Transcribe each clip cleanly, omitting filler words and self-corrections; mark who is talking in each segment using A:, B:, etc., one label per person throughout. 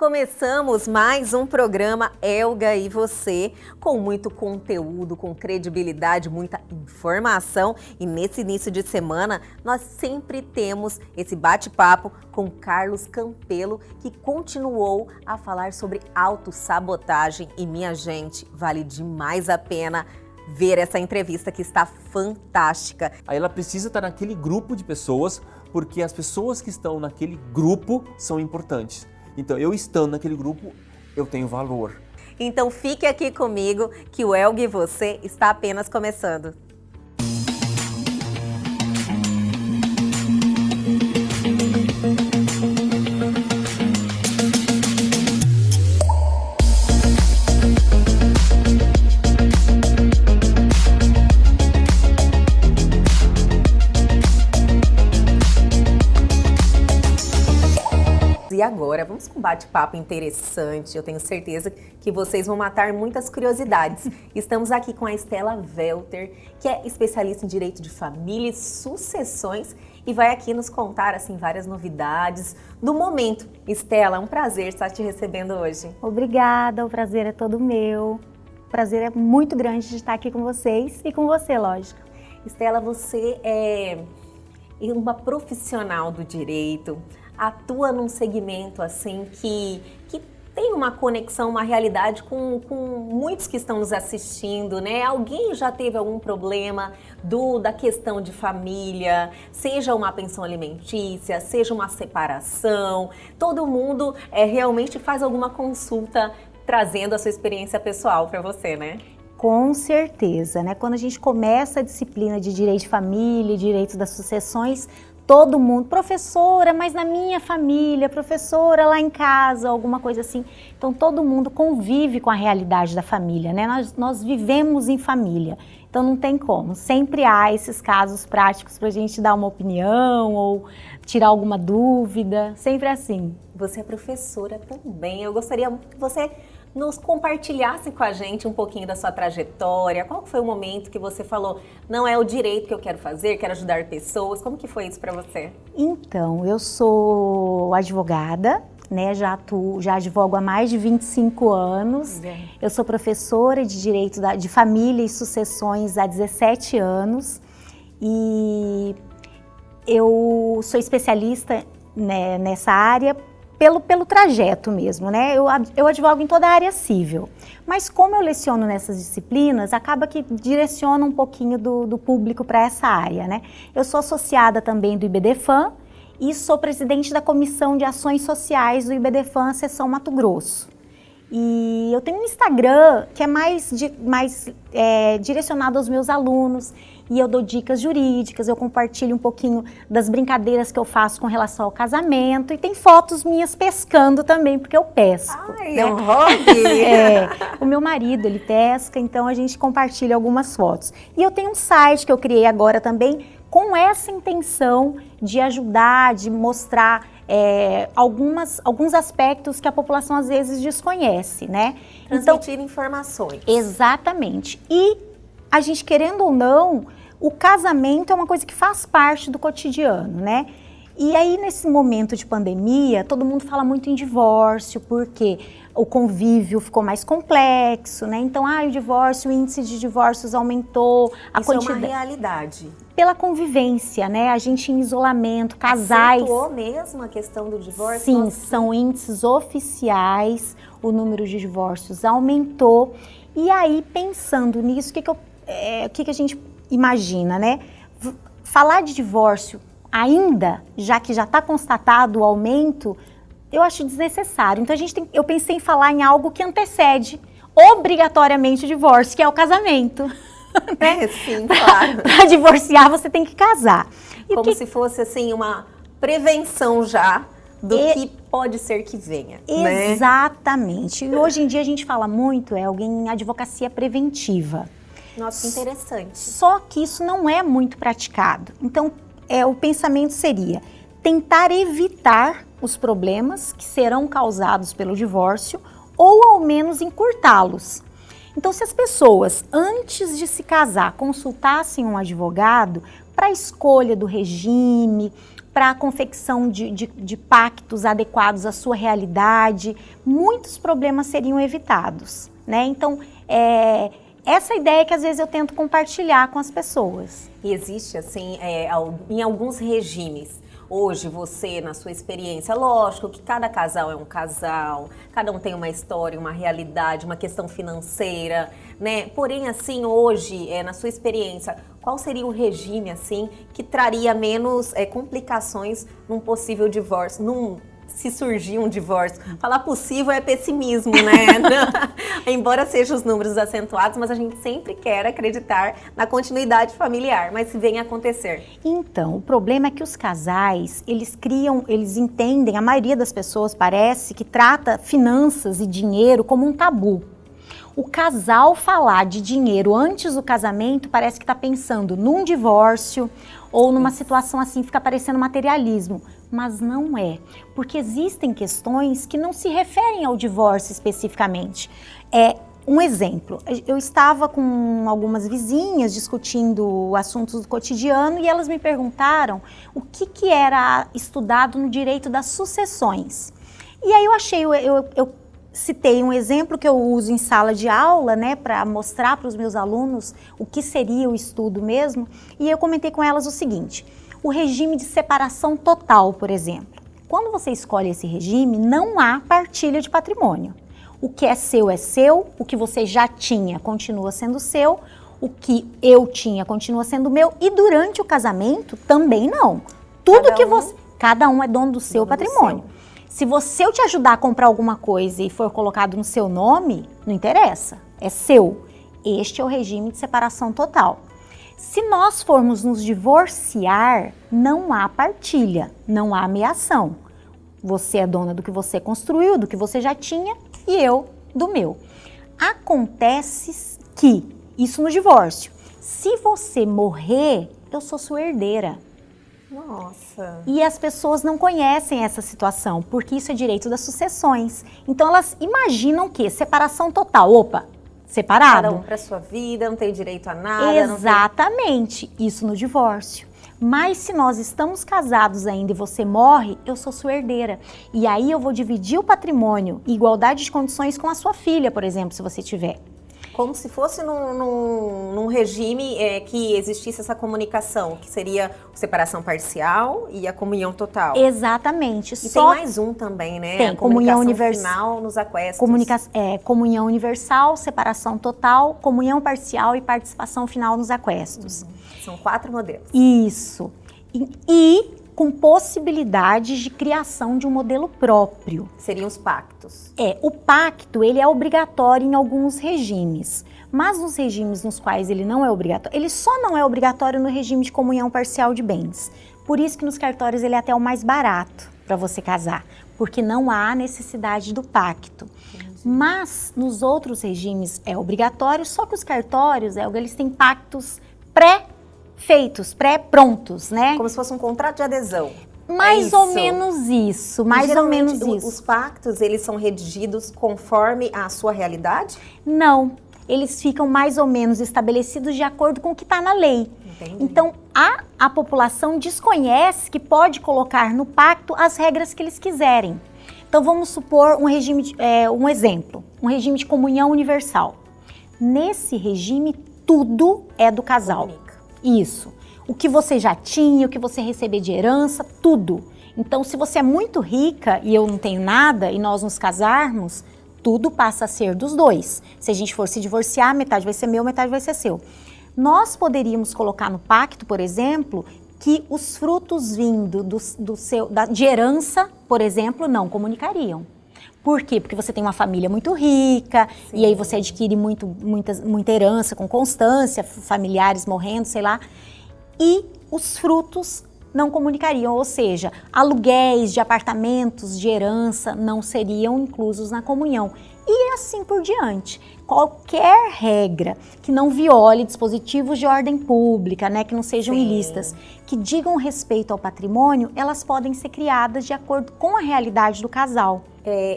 A: Começamos mais um programa Elga e Você, com muito conteúdo, com credibilidade, muita informação. E nesse início de semana, nós sempre temos esse bate-papo com Carlos Campelo, que continuou a falar sobre autossabotagem. E minha gente, vale demais a pena ver essa entrevista que está fantástica.
B: Aí ela precisa estar naquele grupo de pessoas, porque as pessoas que estão naquele grupo são importantes. Então, eu estando naquele grupo, eu tenho valor.
A: Então, fique aqui comigo que o Elga e Você está apenas começando. E agora, vamos com um bate-papo interessante. Eu tenho certeza que vocês vão matar muitas curiosidades. Estamos aqui com a Estela Welter, que é especialista em direito de família e sucessões e vai aqui nos contar assim várias novidades do momento. Estela, é um prazer estar te recebendo hoje.
C: Obrigada, o prazer é todo meu. O prazer é muito grande de estar aqui com vocês e com você, lógico.
A: Estela, você é uma profissional do direito, atua num segmento assim que tem uma conexão, uma realidade com muitos que estão nos assistindo, né? Alguém já teve algum problema da questão de família, seja uma pensão alimentícia, seja uma separação, todo mundo realmente faz alguma consulta trazendo a sua experiência pessoal para você, né?
C: Com certeza, né? Quando a gente começa a disciplina de direito de família, direito das sucessões, todo mundo, professora, mas na minha família, professora lá em casa, alguma coisa assim. Então todo mundo convive com a realidade da família, né? Nós vivemos em família, então não tem como. Sempre há esses casos práticos para a gente dar uma opinião ou tirar alguma dúvida, sempre assim.
A: Você é professora também, eu gostaria que você nos compartilhasse com a gente um pouquinho da sua trajetória. Qual foi o momento que você falou, não é o direito que eu quero fazer, quero ajudar pessoas? Como que foi isso para você?
C: Então, eu sou advogada, né? Já advogo há mais de 25 anos. Eu sou professora de direito de família e sucessões há 17 anos. E eu sou especialista, né, nessa área pelo trajeto mesmo, né? Eu advogo em toda a área civil, mas como eu leciono nessas disciplinas, acaba que direciona um pouquinho do público para essa área, né? Eu sou associada também do IBDFAM e sou presidente da Comissão de Ações Sociais do IBDFAM, seção Mato Grosso. E eu tenho um Instagram que é mais direcionado aos meus alunos e eu dou dicas jurídicas, eu compartilho um pouquinho das brincadeiras que eu faço com relação ao casamento e tem fotos minhas pescando também, porque eu pesco.
A: Ai,
C: né?
A: É um hobby!
C: O meu marido, ele pesca, então a gente compartilha algumas fotos. E eu tenho um site que eu criei agora também com essa intenção de ajudar, de mostrar alguns aspectos que a população às vezes desconhece, né?
A: Transmitir informações.
C: Exatamente. E a gente, querendo ou não, o casamento é uma coisa que faz parte do cotidiano, né? E aí, nesse momento de pandemia, todo mundo fala muito em divórcio, porque o convívio ficou mais complexo, né? Então, o índice de divórcios aumentou.
A: Isso é uma realidade.
C: Pela convivência, né? A gente em isolamento, casais...
A: Acentuou mesmo a questão do divórcio?
C: Sim, são índices oficiais, o número de divórcios aumentou. E aí, pensando nisso, o que a gente imagina, né? Falar de divórcio ainda, já que já está constatado o aumento, eu acho desnecessário. Então eu pensei em falar em algo que antecede obrigatoriamente o divórcio, que é o casamento.
A: Né? Sim, claro.
C: Para divorciar você tem que casar.
A: Como se fosse assim uma prevenção já do que pode ser que venha.
C: Exatamente.
A: Né?
C: E hoje em dia a gente fala muito em advocacia preventiva.
A: Nossa, que interessante.
C: Só que isso não é muito praticado. Então, o pensamento seria tentar evitar os problemas que serão causados pelo divórcio ou ao menos encurtá-los. Então, se as pessoas, antes de se casar, consultassem um advogado para a escolha do regime, para a confecção de pactos adequados à sua realidade, muitos problemas seriam evitados, né? Então, essa ideia que às vezes eu tento compartilhar com as pessoas.
A: E existe, assim, em alguns regimes, hoje você, na sua experiência, lógico que cada casal é um casal, cada um tem uma história, uma realidade, uma questão financeira, né? Porém, assim, hoje, na sua experiência, qual seria o regime, assim, que traria menos complicações num possível divórcio, se surgir um divórcio? Falar possível é pessimismo, né? Embora sejam os números acentuados, mas a gente sempre quer acreditar na continuidade familiar, mas se vem a acontecer.
C: Então, o problema é que os casais, eles entendem, a maioria das pessoas parece que trata finanças e dinheiro como um tabu. O casal falar de dinheiro antes do casamento parece que está pensando num divórcio ou numa situação assim, fica parecendo materialismo. Mas não é, porque existem questões que não se referem ao divórcio especificamente. Um exemplo, eu estava com algumas vizinhas discutindo assuntos do cotidiano e elas me perguntaram o que era estudado no direito das sucessões. E aí eu citei um exemplo que eu uso em sala de aula, né, para mostrar para os meus alunos o que seria o estudo mesmo, e eu comentei com elas o seguinte: o regime de separação total, por exemplo. Quando você escolhe esse regime, não há partilha de patrimônio. O que é seu, o que você já tinha continua sendo seu, o que eu tinha continua sendo meu, e durante o casamento também não. Cada um é dono do seu patrimônio. Se eu te ajudar a comprar alguma coisa e for colocado no seu nome, não interessa, é seu. Este é o regime de separação total. Se nós formos nos divorciar, não há partilha, não há ameação. Você é dona do que você construiu, do que você já tinha, e eu do meu. Acontece que, isso no divórcio, se você morrer, eu sou sua herdeira.
A: Nossa!
C: E as pessoas não conhecem essa situação, porque isso é direito das sucessões. Então elas imaginam que separação total, separado.
A: Cada um para sua vida, não tem direito a nada.
C: Exatamente, isso no divórcio. Mas se nós estamos casados ainda e você morre, eu sou sua herdeira. E aí eu vou dividir o patrimônio em igualdade de condições com a sua filha, por exemplo, se você tiver.
A: Como se fosse num regime que existisse essa comunicação, que seria separação parcial e a comunhão total.
C: Exatamente.
A: E tem mais um também, né?
C: Tem,
A: a
C: comunhão
A: universal nos aquestos.
C: Comunhão universal, separação total, comunhão parcial e participação final nos aquestos.
A: São 4 modelos.
C: Isso. E com possibilidades de criação de um modelo próprio.
A: Seriam os pactos.
C: O pacto, ele é obrigatório em alguns regimes, mas nos regimes nos quais ele não é obrigatório, ele só não é obrigatório no regime de comunhão parcial de bens. Por isso que nos cartórios ele é até o mais barato para você casar, porque não há necessidade do pacto. Entendi. Mas nos outros regimes é obrigatório, só que os cartórios, eles têm pactos pré-feitos, pré-prontos, né?
A: Como se fosse um contrato de adesão.
C: Mais ou menos isso,
A: Os pactos, eles são redigidos conforme a sua realidade?
C: Não, eles ficam mais ou menos estabelecidos de acordo com o que está na lei.
A: Entendi.
C: Então, a população desconhece que pode colocar no pacto as regras que eles quiserem. Então, vamos supor um exemplo, um regime de comunhão universal. Nesse regime, tudo é do casal.
A: Comunica.
C: Isso. O que você já tinha, o que você receber de herança, tudo. Então, se você é muito rica e eu não tenho nada e nós nos casarmos, tudo passa a ser dos dois. Se a gente for se divorciar, metade vai ser meu, metade vai ser seu. Nós poderíamos colocar no pacto, por exemplo, que os frutos vindo de herança, por exemplo, não comunicariam. Por quê? Porque você tem uma família muito rica, sim, e aí você adquire muita herança com constância, familiares morrendo, sei lá. E os frutos não comunicariam, ou seja, aluguéis de apartamentos de herança não seriam inclusos na comunhão. E assim por diante. Qualquer regra que não viole dispositivos de ordem pública, né, que não sejam ilícitas, que digam respeito ao patrimônio, elas podem ser criadas de acordo com a realidade do casal.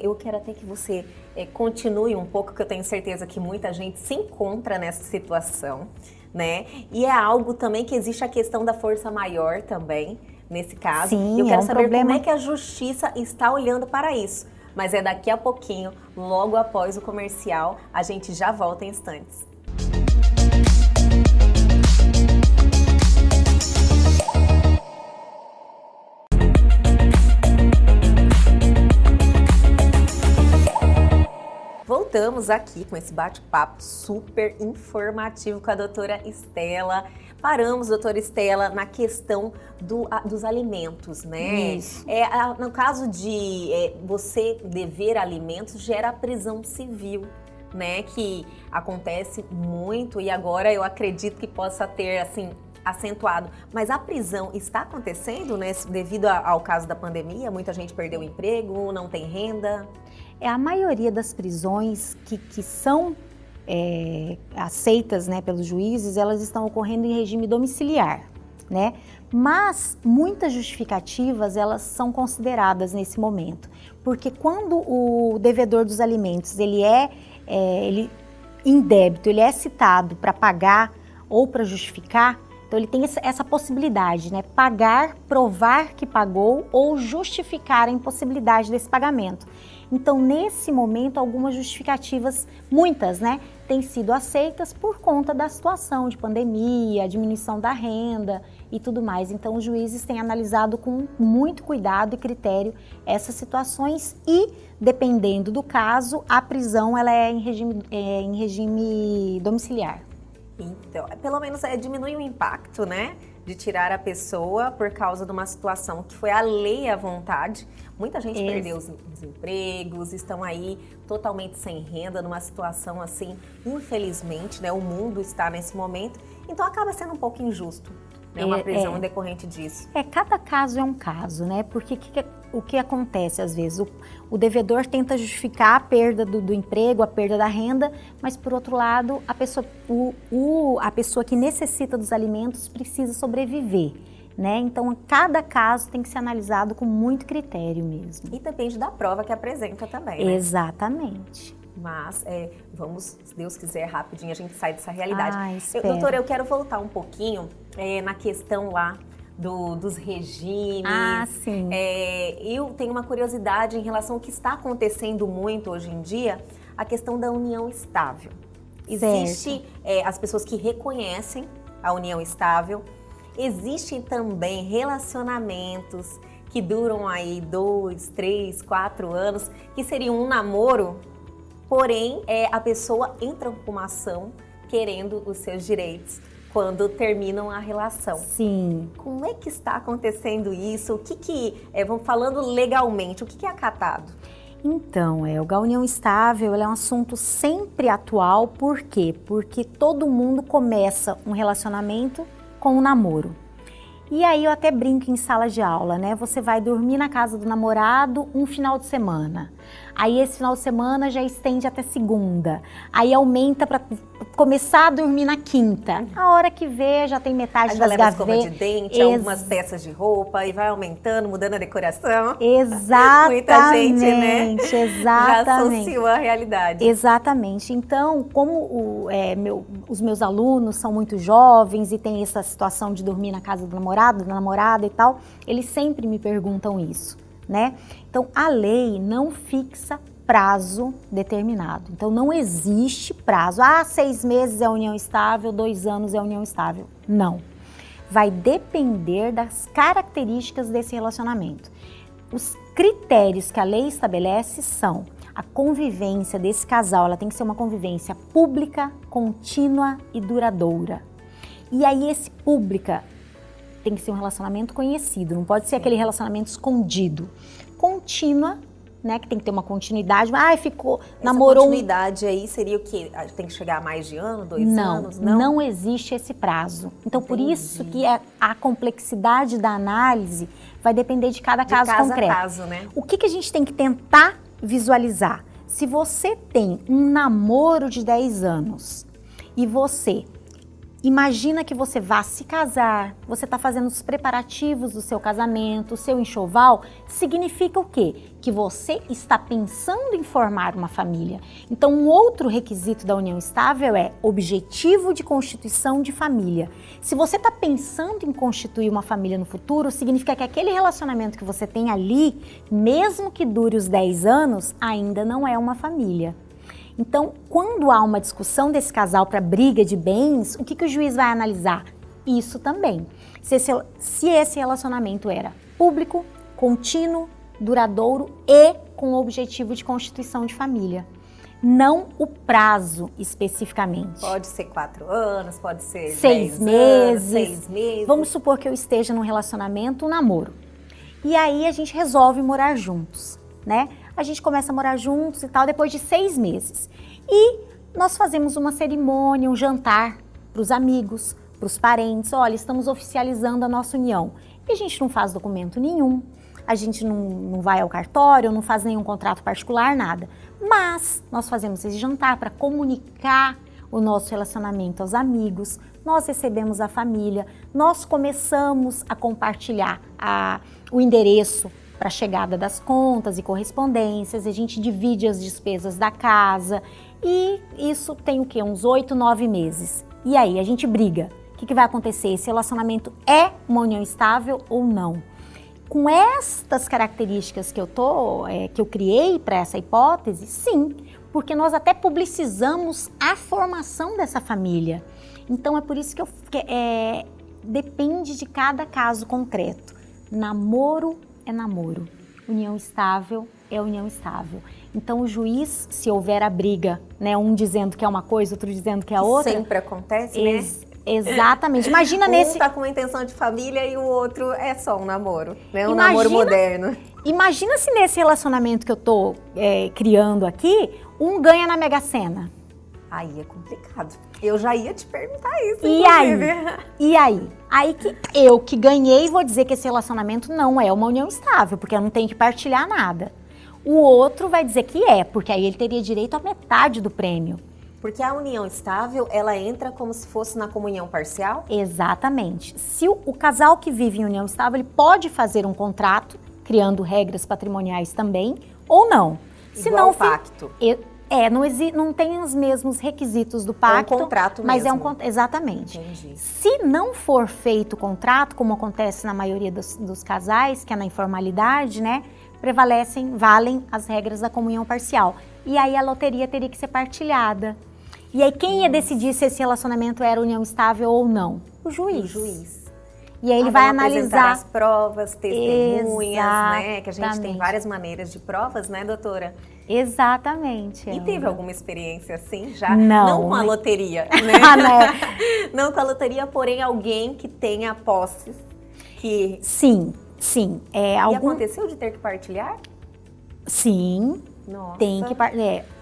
A: Eu quero até que você continue um pouco, que eu tenho certeza que muita gente se encontra nessa situação, né? E é algo também que existe a questão da força maior também, nesse caso.
C: Sim,
A: eu quero
C: um
A: saber
C: problema...
A: como é que a justiça está olhando para isso. Mas é daqui a pouquinho, logo após o comercial, a gente já volta em instantes. Voltamos aqui com esse bate-papo super informativo com a doutora Estela. Paramos, doutora Estela, na questão dos alimentos, né?
C: Isso.
A: No caso de você dever alimentos, gera a prisão civil, né? Que acontece muito e agora eu acredito que possa ter, assim, acentuado. Mas a prisão está acontecendo, né? Devido ao caso da pandemia, muita gente perdeu o emprego, não tem renda.
C: A maioria das prisões que são aceitas, né, pelos juízes, elas estão ocorrendo em regime domiciliar, né? Mas muitas justificativas, elas são consideradas nesse momento, porque quando o devedor dos alimentos, ele em débito, ele é citado para pagar ou para justificar, então ele tem essa possibilidade, né? Pagar, provar que pagou ou justificar a impossibilidade desse pagamento. Então, nesse momento, algumas justificativas, muitas, né, têm sido aceitas por conta da situação de pandemia, diminuição da renda e tudo mais. Então, os juízes têm analisado com muito cuidado e critério essas situações e, dependendo do caso, a prisão ela é em regime domiciliar.
A: Então, pelo menos diminui o impacto, né, de tirar a pessoa por causa de uma situação que foi alheia à vontade. Muita gente perdeu os empregos, estão aí totalmente sem renda, numa situação assim, infelizmente, né, o mundo está nesse momento, então acaba sendo um pouco injusto, né, uma prisão decorrente disso.
C: Cada caso é um caso, né, porque o que acontece às vezes? O devedor tenta justificar a perda do emprego, a perda da renda, mas por outro lado, a pessoa que necessita dos alimentos precisa sobreviver, né? Então, cada caso tem que ser analisado com muito critério mesmo.
A: E depende da prova que apresenta também, né?
C: Exatamente.
A: Mas vamos, se Deus quiser, rapidinho a gente sai dessa realidade.
C: Espero.
A: Doutora, eu quero voltar um pouquinho na questão lá dos regimes.
C: Sim.
A: Eu tenho uma curiosidade em relação ao que está acontecendo muito hoje em dia, a questão da união estável. Existe as pessoas que reconhecem a união estável, existem também relacionamentos que duram aí 2, 3, 4 anos, que seriam um namoro, porém a pessoa entra com uma ação querendo os seus direitos quando terminam a relação.
C: Sim.
A: Como é que está acontecendo isso? Vamos falando legalmente, o que é acatado?
C: Então, a união estável é um assunto sempre atual, por quê? Porque todo mundo começa um relacionamento com um namoro. E aí eu até brinco em sala de aula, né? Você vai dormir na casa do namorado um final de semana. Aí esse final de semana já estende até segunda. Aí aumenta para começar a dormir na quinta. A hora que vê, já tem metade das gavetas.
A: Escova de dente, algumas peças de roupa e vai aumentando, mudando a decoração.
C: Exatamente.
A: Muita gente, né?
C: Exatamente.
A: Já associou a realidade.
C: Exatamente. Então, como os meus alunos são muito jovens e tem essa situação de dormir na casa do namorado, da namorada e tal, eles sempre me perguntam isso, né? Então, a lei não fixa prazo determinado. Então, não existe prazo. 6 meses é união estável, 2 anos é união estável. Não. Vai depender das características desse relacionamento. Os critérios que a lei estabelece são a convivência desse casal, ela tem que ser uma convivência pública, contínua e duradoura. E aí, esse pública tem que ser um relacionamento conhecido, não pode ser aquele relacionamento escondido. Contínua, né, que tem que ter uma continuidade. Namorou...
A: Essa continuidade aí seria o quê? Tem que chegar a mais de ano, 2 anos?
C: Não existe esse prazo. Então, por isso que a complexidade da análise vai depender de cada caso concreto.
A: A caso, né?
C: O que a gente tem que tentar visualizar? Se você tem um namoro de 10 anos e você Imagina que você vá se casar, você está fazendo os preparativos do seu casamento, o seu enxoval, significa o quê? Que você está pensando em formar uma família. Então, um outro requisito da união estável é objetivo de constituição de família. Se você está pensando em constituir uma família no futuro, significa que aquele relacionamento que você tem ali, mesmo que dure os 10 anos, ainda não é uma família. Então, quando há uma discussão desse casal para briga de bens, o que o juiz vai analisar? Isso também. Se esse relacionamento era público, contínuo, duradouro e com o objetivo de constituição de família. Não o prazo especificamente.
A: Pode ser 4 anos, pode ser
C: 6
A: 10
C: meses.
A: anos, 6 meses.
C: Vamos supor que eu esteja num relacionamento, um namoro. E aí a gente resolve morar juntos, né? A gente começa a morar juntos e tal, depois de 6 meses. E nós fazemos uma cerimônia, um jantar para os amigos, para os parentes. Olha, estamos oficializando a nossa união. E a gente não faz documento nenhum, a gente não vai ao cartório, não faz nenhum contrato particular, nada. Mas nós fazemos esse jantar para comunicar o nosso relacionamento aos amigos, nós recebemos a família, nós começamos a compartilhar o endereço para a chegada das contas e correspondências, a gente divide as despesas da casa e isso tem o quê? Uns 8, 9 meses. E aí, a gente briga. O que vai acontecer? Esse relacionamento é uma união estável ou não? Com estas características que eu criei para essa hipótese, sim, porque nós até publicizamos a formação dessa família. Então, é por isso que depende de cada caso concreto. Namoro é namoro, união estável é união estável. Então o juiz, se houver a briga, né, um dizendo que é uma coisa, outro dizendo que é outra...
A: Sempre acontece, né?
C: Exatamente. Imagina
A: um tá com uma intenção de família e o outro é só um namoro, né? Um namoro moderno.
C: Imagina se nesse relacionamento que eu tô criando aqui, um ganha na Mega Sena.
A: Aí é complicado. Eu já ia te perguntar isso,
C: E aí? Aí que eu que ganhei vou dizer que esse relacionamento não é uma união estável, porque eu não tenho que partilhar nada. O outro vai dizer que é, porque aí ele teria direito a metade do prêmio.
A: Porque a união estável, ela entra como se fosse na comunhão parcial?
C: Exatamente. Se o casal que vive em união estável, ele pode fazer um contrato, criando regras patrimoniais também, ou não.
A: Igual o pacto.
C: Não tem os mesmos requisitos do pacto.
A: É um contrato
C: mas
A: mesmo.
C: Exatamente.
A: Entendi.
C: Se não for feito o contrato, como acontece na maioria dos casais, que é na informalidade, né? Valem as regras da comunhão parcial. E aí a loteria teria que ser partilhada. E aí quem ia decidir se esse relacionamento era união estável ou não? O juiz.
A: O juiz.
C: E aí ele vai analisar
A: as provas, testemunhas, né? Que a gente tem
C: Exatamente.
A: várias maneiras de provas, né, doutora?
C: Exatamente.
A: E teve alguma experiência assim já?
C: Não.
A: Com a loteria,
C: Ah,
A: né? Não com a loteria, porém alguém que tenha posses que...
C: Sim.
A: E aconteceu de ter que partilhar?
C: Sim.
A: Nossa.
C: Tem que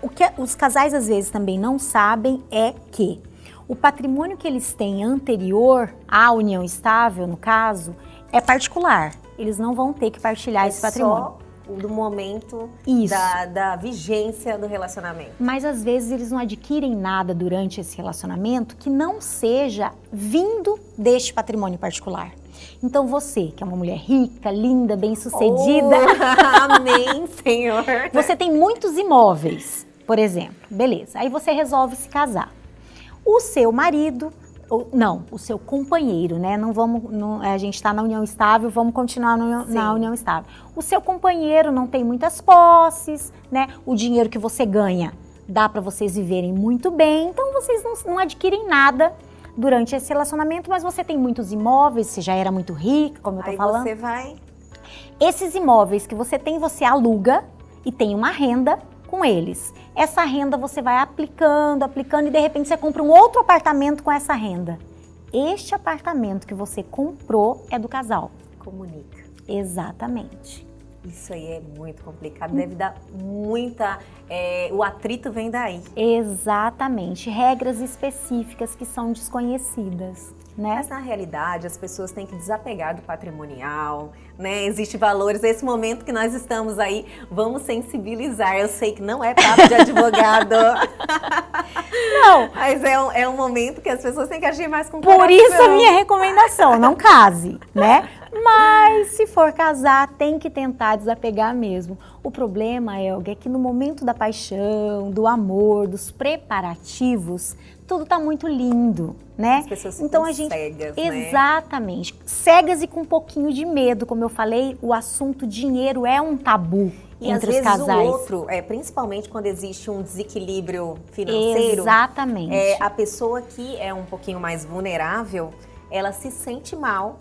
C: o que os casais às vezes também não sabem é que o patrimônio que eles têm anterior à união estável, no caso, é particular. Eles não vão ter que partilhar esse patrimônio.
A: Só do momento
C: Isso.
A: da vigência do relacionamento.
C: Mas às vezes eles não adquirem nada durante esse relacionamento que não seja vindo deste patrimônio particular. Então você, que é uma mulher rica, linda, bem-sucedida...
A: Amém, Senhor!
C: Você tem muitos imóveis, por exemplo. Beleza, aí você resolve se casar. O seu marido... o seu companheiro, né? A gente está na união estável, vamos continuar na união estável. O seu companheiro não tem muitas posses, né? O dinheiro que você ganha dá para vocês viverem muito bem, então vocês não adquirem nada durante esse relacionamento, mas você tem muitos imóveis, você já era muito rica, como eu tô falando.
A: Aí você vai...
C: Esses imóveis que você tem, você aluga e tem uma renda com eles. Essa renda você vai aplicando e de repente você compra um outro apartamento com essa renda. Este apartamento que você comprou é do casal.
A: Comunica.
C: Exatamente.
A: Isso aí é muito complicado, deve dar muita... o atrito vem daí.
C: Exatamente. Regras específicas que são desconhecidas, né?
A: Mas na realidade as pessoas têm que desapegar do patrimonial, né? Existem valores, nesse momento que nós estamos aí, vamos sensibilizar. Eu sei que não é papo de advogado.
C: Não.
A: Mas é um momento que as pessoas têm que agir mais com
C: Por
A: coração.
C: isso a minha recomendação, não case, né? Mas se for casar, tem que tentar desapegar mesmo. O problema, Elga, é que no momento da paixão, do amor, dos preparativos, tudo tá muito lindo, né?
A: As pessoas ficam
C: Então a gente
A: cegas, né?
C: exatamente, cegas e com um pouquinho de medo, como eu falei, o assunto dinheiro é um tabu
A: E
C: entre
A: às
C: os
A: vezes
C: casais.
A: o outro, principalmente quando existe um desequilíbrio financeiro,
C: Exatamente.
A: a pessoa que é um pouquinho mais vulnerável, ela se sente mal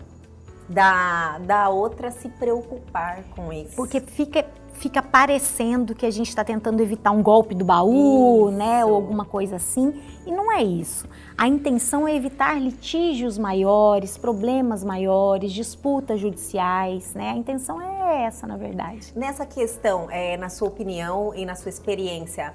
A: da outra se preocupar com isso.
C: Porque fica parecendo que a gente está tentando evitar um golpe do baú, né, ou alguma coisa assim, e não é isso. A intenção é evitar litígios maiores, problemas maiores, disputas judiciais, né? A intenção é essa, na verdade.
A: Nessa questão, na sua opinião e na sua experiência,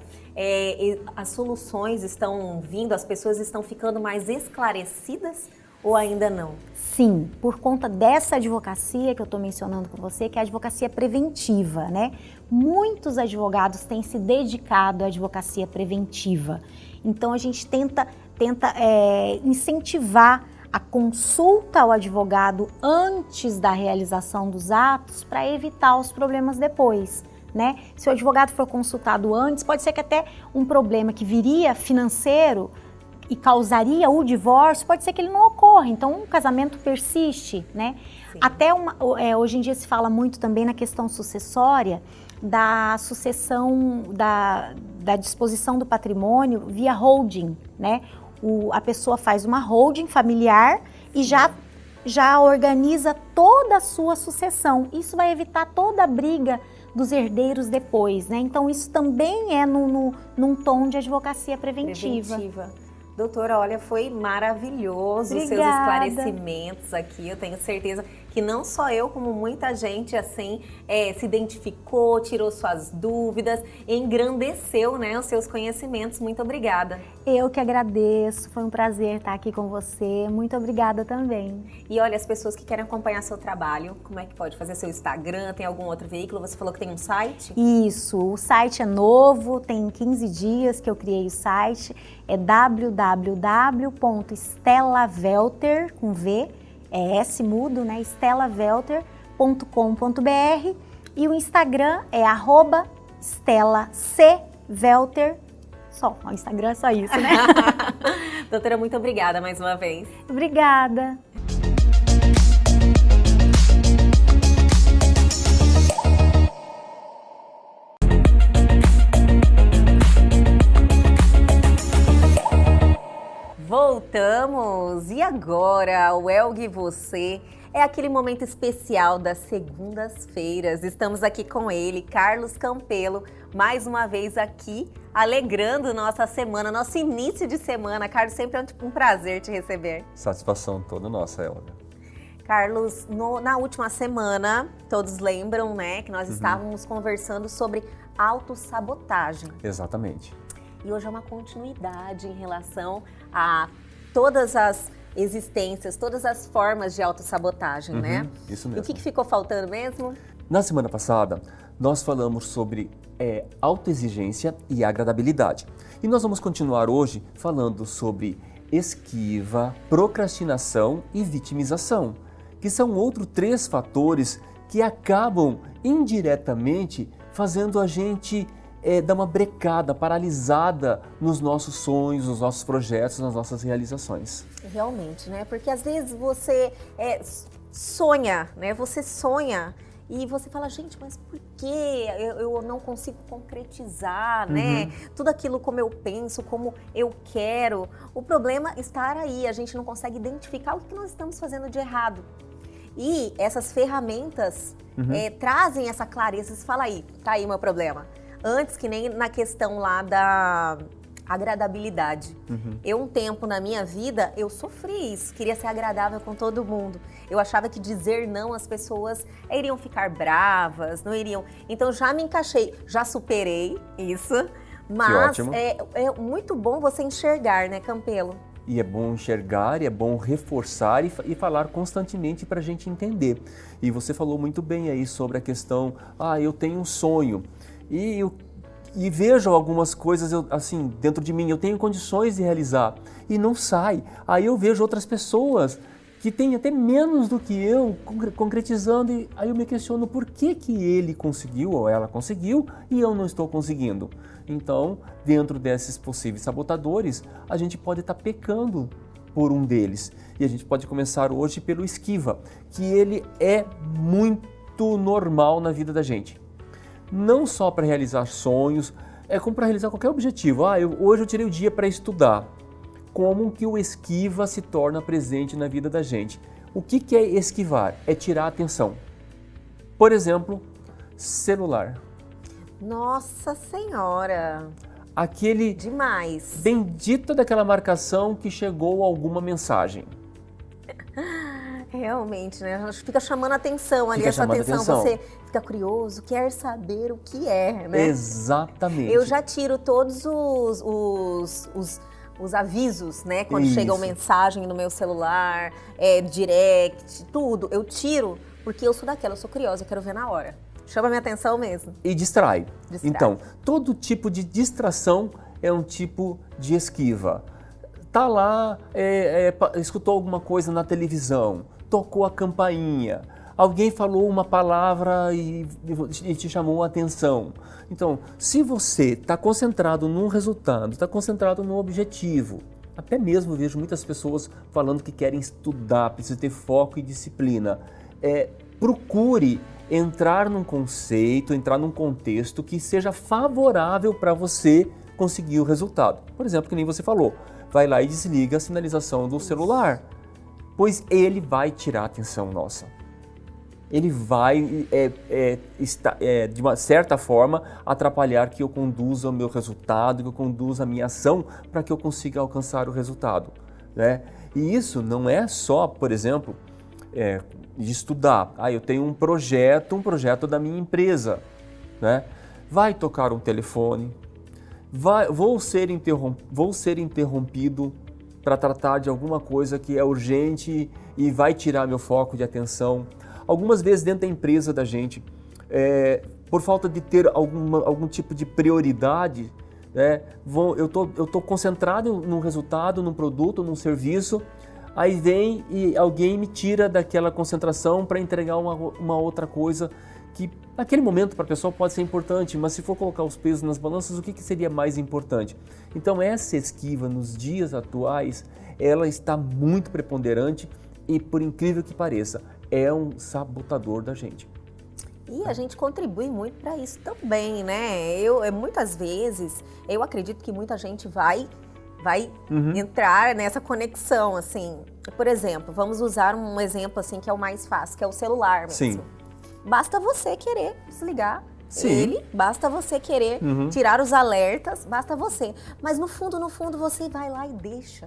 A: as soluções estão vindo, as pessoas estão ficando mais esclarecidas ou ainda não?
C: Sim, por conta dessa advocacia que eu estou mencionando com você, que é a advocacia preventiva, né? Muitos advogados têm se dedicado à advocacia preventiva. Então a gente tenta incentivar a consulta ao advogado antes da realização dos atos para evitar os problemas depois, né? Se o advogado for consultado antes, pode ser que até um problema que viria financeiro e causaria o divórcio, pode ser que ele não ocorra, então o casamento persiste, né?
A: Sim.
C: Até hoje em dia se fala muito também na questão sucessória, da sucessão, da disposição do patrimônio via holding, né? A pessoa faz uma holding familiar e já organiza toda a sua sucessão. Isso vai evitar toda a briga dos herdeiros depois, né? Então isso também é num tom de advocacia preventiva.
A: Doutora, olha, foi maravilhoso os seus esclarecimentos aqui. Eu tenho certeza que não só eu, como muita gente, assim, se identificou, tirou suas dúvidas, engrandeceu, né, os seus conhecimentos. Muito obrigada.
C: Eu que agradeço, foi um prazer estar aqui com você. Muito obrigada também.
A: E olha, as pessoas que querem acompanhar seu trabalho, como é que pode fazer? Seu Instagram, tem algum outro veículo? Você falou que tem um site?
C: Isso, o site é novo, tem 15 dias que eu criei o site, é www.stellavelter, com V, é S mudo, né, stellavelter.com.br, e o Instagram é @StellaCvelter. Só, o Instagram é só isso, né?
A: Doutora, muito obrigada mais uma vez.
C: Obrigada.
A: Voltamos! E agora, o Elga e você, é aquele momento especial das segundas-feiras. Estamos aqui com ele, Carlos Campelo, mais uma vez aqui, alegrando nossa semana, nosso início de semana. Carlos, sempre é um prazer te receber.
B: Satisfação toda nossa, Elga.
A: Carlos, na última semana, todos lembram, né, que nós estávamos conversando sobre autossabotagem.
B: Exatamente.
A: E hoje é uma continuidade em relação a todas as existências, todas as formas de autossabotagem, né?
B: Isso
A: E
B: mesmo.
A: o que ficou faltando mesmo?
B: Na semana passada, nós falamos sobre autoexigência e agradabilidade. E nós vamos continuar hoje falando sobre esquiva, procrastinação e vitimização, que são outros 3 fatores que acabam indiretamente fazendo a gente dar uma brecada, paralisada nos nossos sonhos, nos nossos projetos, nas nossas realizações.
A: Realmente, né? Porque às vezes você sonha, né? Você sonha e você fala, gente, mas por que eu não consigo concretizar, né? Tudo aquilo como eu penso, como eu quero. O problema está aí, a gente não consegue identificar o que nós estamos fazendo de errado. E essas ferramentas trazem essa clareza. Você fala aí, tá aí o meu problema. Antes, que nem na questão lá da agradabilidade. Eu, um tempo na minha vida, eu sofri isso, queria ser agradável com todo mundo. Eu achava que dizer não, as pessoas iriam ficar bravas, não iriam. Então já me encaixei, já superei isso, mas é muito bom você enxergar, né, Campelo?
B: E é bom enxergar, e é bom reforçar e falar constantemente para a gente entender. E você falou muito bem aí sobre a questão, eu tenho um sonho. E e vejo algumas coisas assim dentro de mim, eu tenho condições de realizar e não sai. Aí eu vejo outras pessoas que têm até menos do que eu concretizando e aí eu me questiono por que ele conseguiu ou ela conseguiu e eu não estou conseguindo. Então, dentro desses possíveis sabotadores, a gente pode estar pecando por um deles. E a gente pode começar hoje pelo esquiva, que ele é muito normal na vida da gente. Não só para realizar sonhos, é como para realizar qualquer objetivo. Hoje eu tirei o dia para estudar. Como que o esquiva se torna presente na vida da gente? O que é esquivar? É tirar a atenção. Por exemplo, celular.
A: Nossa Senhora!
B: Aquele
A: Demais!
B: bendito daquela marcação que chegou alguma mensagem.
A: Realmente, né? A gente fica chamando atenção ali,
B: Fica
A: essa
B: chamando
A: atenção.
B: atenção.
A: Você fica curioso, quer saber o que é, né?
B: Exatamente.
A: Eu já tiro todos os avisos, né? Quando
B: Isso.
A: chegam mensagem no meu celular, direct, tudo. Eu tiro porque eu sou daquela, eu sou curiosa, eu quero ver na hora. Chama minha atenção mesmo.
B: E distrai.
A: Distrai.
B: Então, todo tipo de distração é um tipo de esquiva. Tá lá, escutou alguma coisa na televisão, tocou a campainha, alguém falou uma palavra e te chamou a atenção. Então, se você está concentrado num resultado, está concentrado num objetivo, até mesmo vejo muitas pessoas falando que querem estudar, precisa ter foco e disciplina. Procure entrar num conceito, entrar num contexto que seja favorável para você conseguir o resultado. Por exemplo, que nem você falou, vai lá e desliga a sinalização do celular, pois ele vai tirar a atenção nossa. Ele vai, de uma certa forma, atrapalhar que eu conduza o meu resultado, que eu conduza a minha ação para que eu consiga alcançar o resultado, né? E isso não é só, por exemplo, de estudar. Eu tenho um projeto da minha empresa, né? Vai tocar um telefone, vou ser interrompido para tratar de alguma coisa que é urgente e vai tirar meu foco de atenção. Algumas vezes dentro da empresa da gente, por falta de ter algum tipo de prioridade, né, eu tô concentrado num resultado, num produto, num serviço, aí vem e alguém me tira daquela concentração para entregar uma outra coisa que naquele momento para a pessoa pode ser importante, mas se for colocar os pesos nas balanças, o que seria mais importante? Então essa esquiva nos dias atuais, ela está muito preponderante e por incrível que pareça, é um sabotador da gente.
A: E a gente contribui muito para isso também, né? Muitas vezes, eu acredito que muita gente vai entrar nessa conexão, assim. Por exemplo, vamos usar um exemplo assim que é o mais fácil, que é o celular mesmo.
B: Sim.
A: Basta você querer desligar
B: Sim.
A: basta você querer tirar os alertas, basta você. Mas no fundo você vai lá e deixa.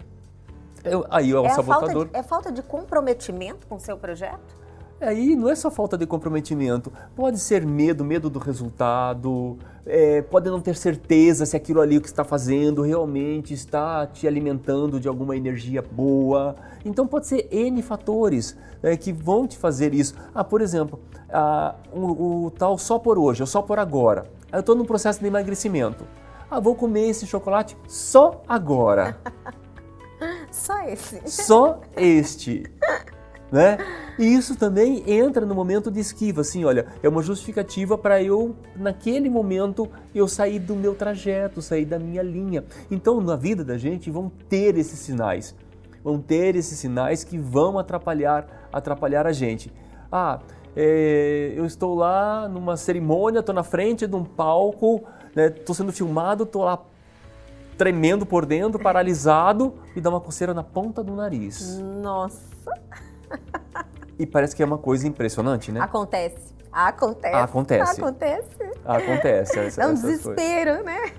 B: Aí é o sabotador.
A: É falta de comprometimento com o seu projeto?
B: Aí não é só falta de comprometimento, pode ser medo do resultado, pode não ter certeza se aquilo ali que está fazendo realmente está te alimentando de alguma energia boa. Então pode ser N fatores que vão te fazer isso. Por exemplo, o tal só por hoje, ou só por agora. Eu estou num processo de emagrecimento. Vou comer esse chocolate só agora.
A: Só esse.
B: Só este. Né? E isso também entra no momento de esquiva, assim, olha, é uma justificativa para eu, naquele momento, eu sair do meu trajeto, sair da minha linha. Então, na vida da gente, vão ter esses sinais que vão atrapalhar a gente. Eu estou lá numa cerimônia, estou na frente de um palco, estou sendo filmado, estou lá tremendo por dentro, paralisado, e dá uma coceira na ponta do nariz.
A: Nossa!
B: E parece que é uma coisa impressionante, né?
A: Acontece.
B: Acontece.
A: É um desespero, né?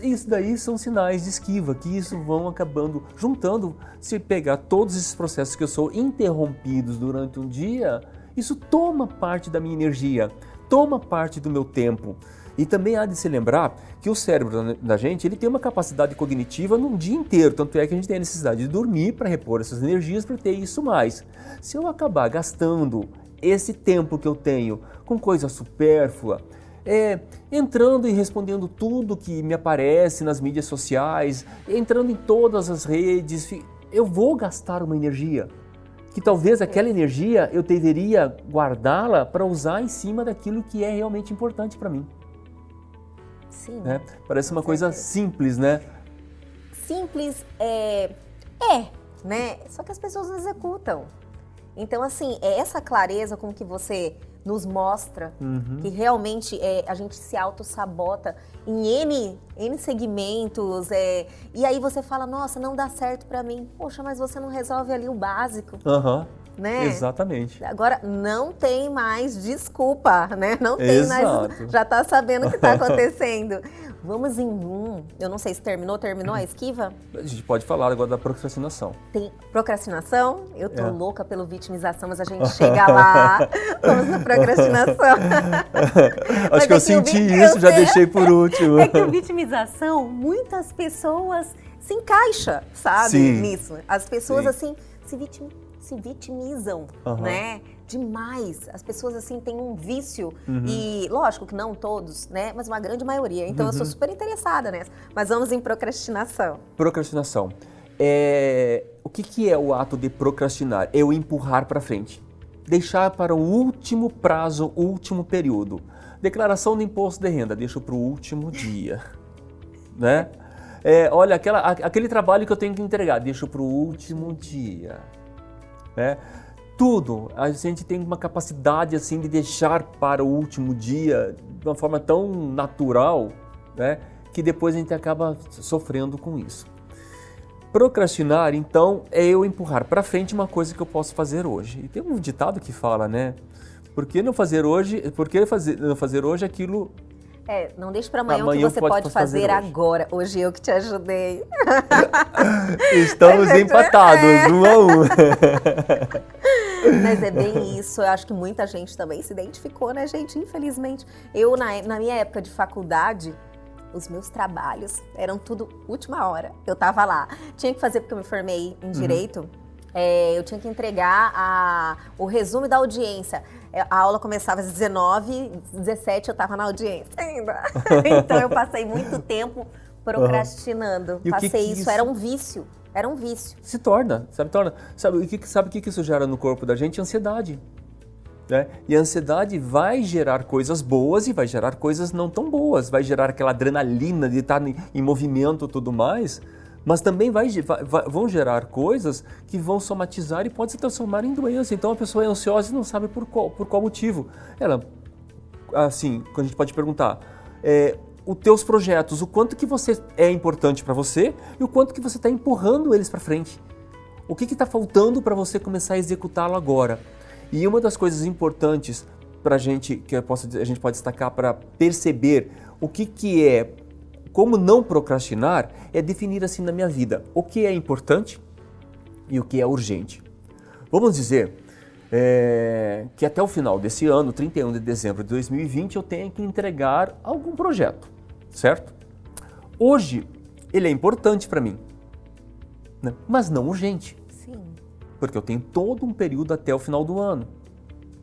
B: Isso daí são sinais de esquiva, que isso vão acabando juntando. Se pegar todos esses processos que eu sou interrompidos durante um dia, isso toma parte da minha energia, toma parte do meu tempo. E também há de se lembrar que o cérebro da gente ele tem uma capacidade cognitiva num dia inteiro, tanto é que a gente tem a necessidade de dormir para repor essas energias para ter isso mais. Se eu acabar gastando esse tempo que eu tenho com coisa supérflua, entrando e respondendo tudo que me aparece nas mídias sociais, entrando em todas as redes, eu vou gastar uma energia. Que talvez aquela energia eu deveria guardá-la para usar em cima daquilo que é realmente importante para mim.
A: Sim.
B: Né? Parece uma coisa simples, né?
A: Simples né? Só que as pessoas não executam. Então, assim, é essa clareza com que você nos mostra que realmente a gente se auto-sabota em N segmentos. E aí você fala, nossa, não dá certo pra mim. Poxa, mas você não resolve ali o básico. Né?
B: Exatamente.
A: Agora, não tem mais desculpa, né? Não tem mais, já tá sabendo o que tá acontecendo. Vamos em eu não sei se terminou a esquiva?
B: A gente pode falar agora da procrastinação.
A: Tem procrastinação, eu tô louca pela vitimização, mas a gente chega lá, vamos na procrastinação.
B: Acho que eu senti isso, já deixei por último.
A: É que a vitimização, muitas pessoas se encaixam, sabe, nisso. As pessoas, assim, se vitimizam, né? Demais. As pessoas, assim, têm um vício e, lógico que não todos, né? Mas uma grande maioria. Então, eu sou super interessada nessa. Mas vamos em procrastinação.
B: Procrastinação. O que é o ato de procrastinar? É o empurrar para frente. Deixar para o último prazo, último período. Declaração do imposto de renda, deixo para o último dia, né? Olha, aquele trabalho que eu tenho que entregar, deixo para o último dia, né? Tudo, a gente tem uma capacidade assim de deixar para o último dia de uma forma tão natural, né, que depois a gente acaba sofrendo com isso. Procrastinar, então, é eu empurrar para frente uma coisa que eu posso fazer hoje. E tem um ditado que fala, né, por que não fazer hoje aquilo...
A: Não deixe para amanhã o que você pode fazer agora. Hoje eu que te ajudei.
B: Estamos empatados, 1-1.
A: Mas é bem isso, eu acho que muita gente também se identificou, né, gente? Infelizmente. Eu, na minha época de faculdade, os meus trabalhos eram tudo última hora. Eu tava lá. Tinha que fazer, porque eu me formei em Direito, eu tinha que entregar o resumo da audiência. A aula começava às 19, 17 eu tava na audiência ainda. Então eu passei muito tempo procrastinando. Passei isso, era um vício. Era um vício.
B: Se torna, sabe? Sabe o que isso gera no corpo da gente? Ansiedade. Né? E a ansiedade vai gerar coisas boas e vai gerar coisas não tão boas. Vai gerar aquela adrenalina de estar em movimento e tudo mais. Mas também vão gerar coisas que vão somatizar e pode se transformar em doença. Então a pessoa é ansiosa e não sabe por qual motivo. Ela, assim, a gente pode perguntar, os teus projetos, o quanto que você é importante para você e o quanto que você está empurrando eles para frente. O que está faltando para você começar a executá-lo agora? E uma das coisas importantes para a gente, que a gente pode destacar para perceber o que é, como não procrastinar, é definir assim na minha vida o que é importante e o que é urgente. Vamos dizer que até o final desse ano, 31 de dezembro de 2020, eu tenho que entregar algum projeto, certo? Hoje, ele é importante para mim, né? Mas não urgente.
A: Sim.
B: Porque eu tenho todo um período até o final do ano,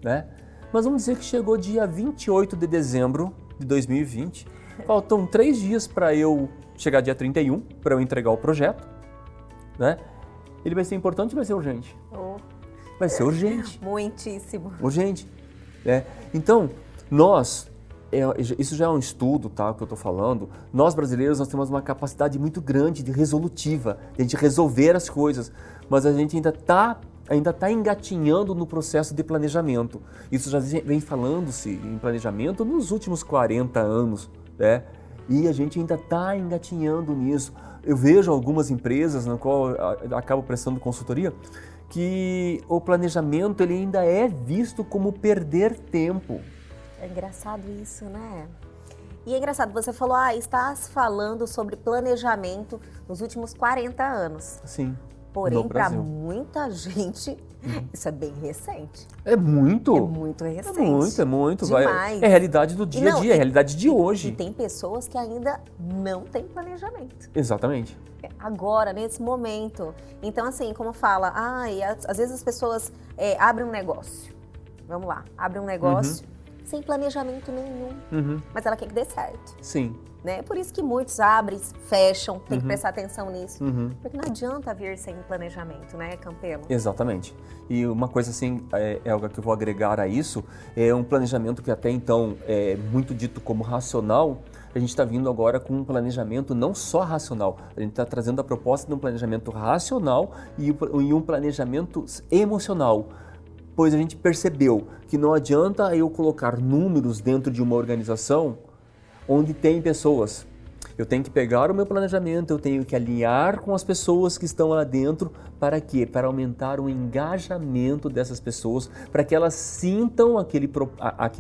B: né? Mas vamos dizer que chegou dia 28 de dezembro de 2020, faltam 3 dias para eu chegar dia 31, para eu entregar o projeto, né? Ele vai ser importante ou vai ser urgente? Vai ser urgente.
A: Muitíssimo.
B: Urgente. Né? Então, isso já é um estudo, tá, que eu estou falando, nós brasileiros nós temos uma capacidade muito grande de resolutiva, de a gente resolver as coisas, mas a gente ainda está engatinhando no processo de planejamento. Isso já vem falando-se em planejamento nos últimos 40 anos, né? E a gente ainda está engatinhando nisso. Eu vejo algumas empresas na qual eu acabo prestando consultoria que o planejamento ele ainda é visto como perder tempo.
A: É engraçado isso, né? E é engraçado, você falou, estás falando sobre planejamento nos últimos 40 anos.
B: Sim.
A: Porém, para muita gente, isso é bem recente.
B: É muito.
A: É muito recente.
B: É muito.
A: Demais.
B: É a realidade do dia a dia, é a realidade de hoje.
A: E tem pessoas que ainda não têm planejamento.
B: Exatamente.
A: Agora, nesse momento. Então, assim, como fala, às vezes as pessoas abrem um negócio. Vamos lá, abre um negócio sem planejamento nenhum, mas ela quer que dê certo.
B: Sim.
A: Né? Por isso que muitos abrem, fecham, tem que prestar atenção nisso. Porque não adianta vir sem planejamento, né, Campelo?
B: Exatamente. E uma coisa assim, algo que eu vou agregar a isso, é um planejamento que até então é muito dito como racional. A gente está vindo agora com um planejamento não só racional, a gente está trazendo a proposta de um planejamento racional e um planejamento emocional. Pois a gente percebeu que não adianta eu colocar números dentro de uma organização onde tem pessoas. Eu tenho que pegar o meu planejamento, eu tenho que alinhar com as pessoas que estão lá dentro. Para quê? Para aumentar o engajamento dessas pessoas, para que elas sintam aquele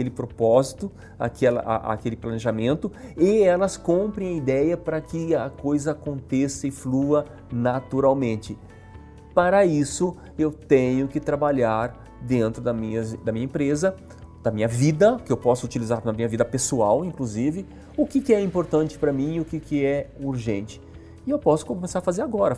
B: propósito, aquele planejamento, e elas comprem a ideia para que a coisa aconteça e flua naturalmente. Para isso, eu tenho que trabalhar dentro da minha empresa, da minha vida, que eu posso utilizar na minha vida pessoal, inclusive, o que é importante para mim e o que é urgente. E eu posso começar a fazer agora,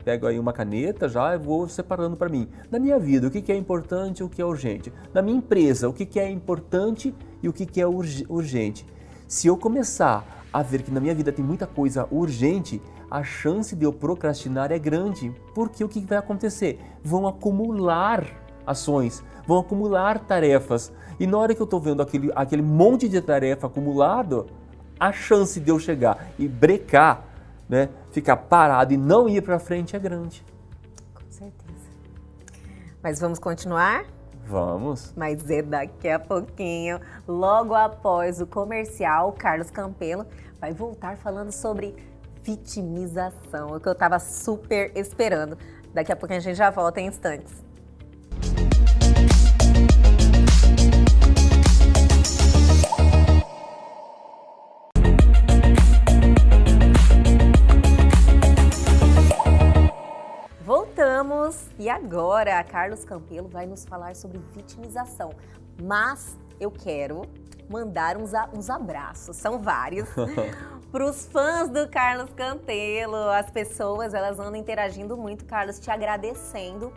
B: pego aí uma caneta já e vou separando para mim. Na minha vida, o que é importante e o que é urgente. Na minha empresa, o que é importante e o que é urgente. Se eu começar a ver que na minha vida tem muita coisa urgente, a chance de eu procrastinar é grande. Porque o que vai acontecer? Vão acumular ações, vão acumular tarefas. E na hora que eu estou vendo aquele monte de tarefa acumulado, a chance de eu chegar e brecar, né, ficar parado e não ir para frente é grande.
A: Com certeza. Mas vamos continuar?
B: Vamos.
A: Mas é daqui a pouquinho, logo após o comercial, o Carlos Campelo vai voltar falando sobre vitimização, o que eu estava super esperando. Daqui a pouquinho a gente já volta em instantes. Voltamos e agora a Carlos Campelo vai nos falar sobre vitimização, mas eu quero mandar uns abraços, são vários, para os fãs do Carlos Campelo. As pessoas, elas andam interagindo muito, Carlos, te agradecendo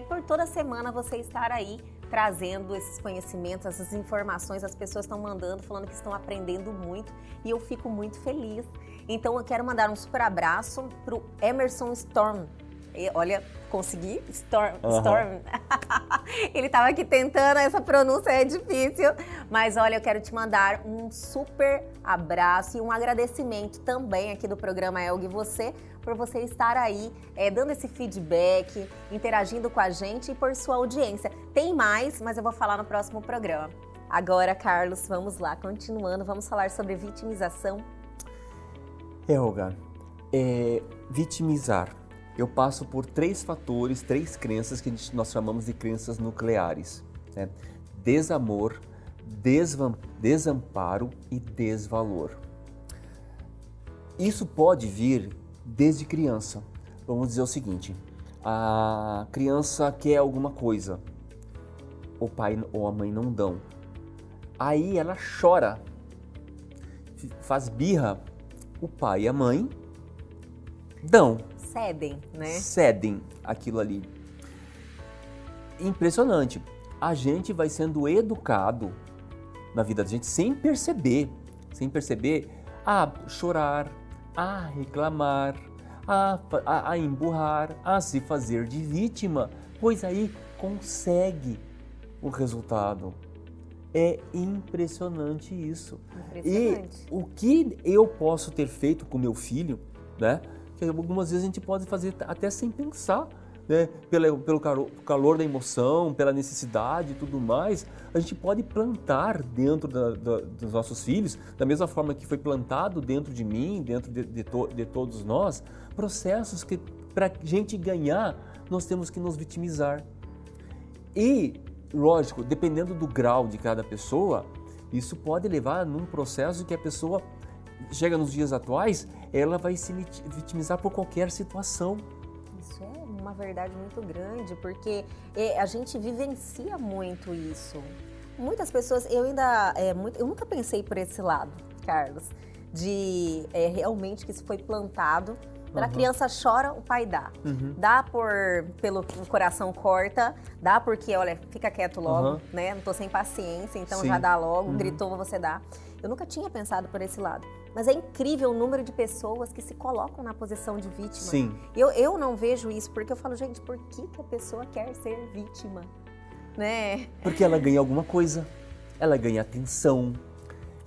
A: por toda semana você estar aí trazendo esses conhecimentos, essas informações. As pessoas estão mandando, falando que estão aprendendo muito e eu fico muito feliz. Então eu quero mandar um super abraço para o Emerson Storm. Olha, consegui? Storm. Ele estava aqui tentando, essa pronúncia é difícil. Mas olha, eu quero te mandar um super abraço e um agradecimento também aqui do programa Elg Você, por você estar aí dando esse feedback, interagindo com a gente e por sua audiência. Tem mais, mas eu vou falar no próximo programa. Agora, Carlos, vamos lá, continuando, vamos falar sobre vitimização.
B: Olga, vitimizar. Eu passo por 3 fatores, 3 crenças que nós chamamos de crenças nucleares, né? Desamor, desamparo e desvalor. Isso pode vir desde criança. Vamos dizer o seguinte, a criança quer alguma coisa, o pai ou a mãe não dão. Aí ela chora, faz birra, o pai e a mãe dão.
A: Cedem, né?
B: Cedem aquilo ali. Impressionante. A gente vai sendo educado na vida da gente sem perceber a chorar, a reclamar, a emburrar, a se fazer de vítima, pois aí consegue o resultado. É impressionante isso.
A: Impressionante.
B: E o que eu posso ter feito com meu filho, né? Que algumas vezes a gente pode fazer até sem pensar, né? Pelo calor da emoção, pela necessidade e tudo mais, a gente pode plantar dentro dos nossos filhos, da mesma forma que foi plantado dentro de mim, dentro de todos nós, processos que para a gente ganhar, nós temos que nos vitimizar. E, lógico, dependendo do grau de cada pessoa, isso pode levar num processo que a pessoa chega nos dias atuais, ela vai se vitimizar por qualquer situação.
A: Isso é uma verdade muito grande, porque a gente vivencia muito isso. Muitas pessoas, eu nunca pensei por esse lado, Carlos, de realmente que isso foi plantado A criança chora, o pai dá. Dá pelo o coração corta, dá porque, olha, fica quieto logo, né? Não tô sem paciência, então já dá logo, gritou, você dá. Eu nunca tinha pensado por esse lado. Mas é incrível o número de pessoas que se colocam na posição de vítima.
B: Sim.
A: Eu não vejo isso, porque eu falo, gente, por que a pessoa quer ser vítima? Né?
B: Porque ela ganha alguma coisa, ela ganha atenção,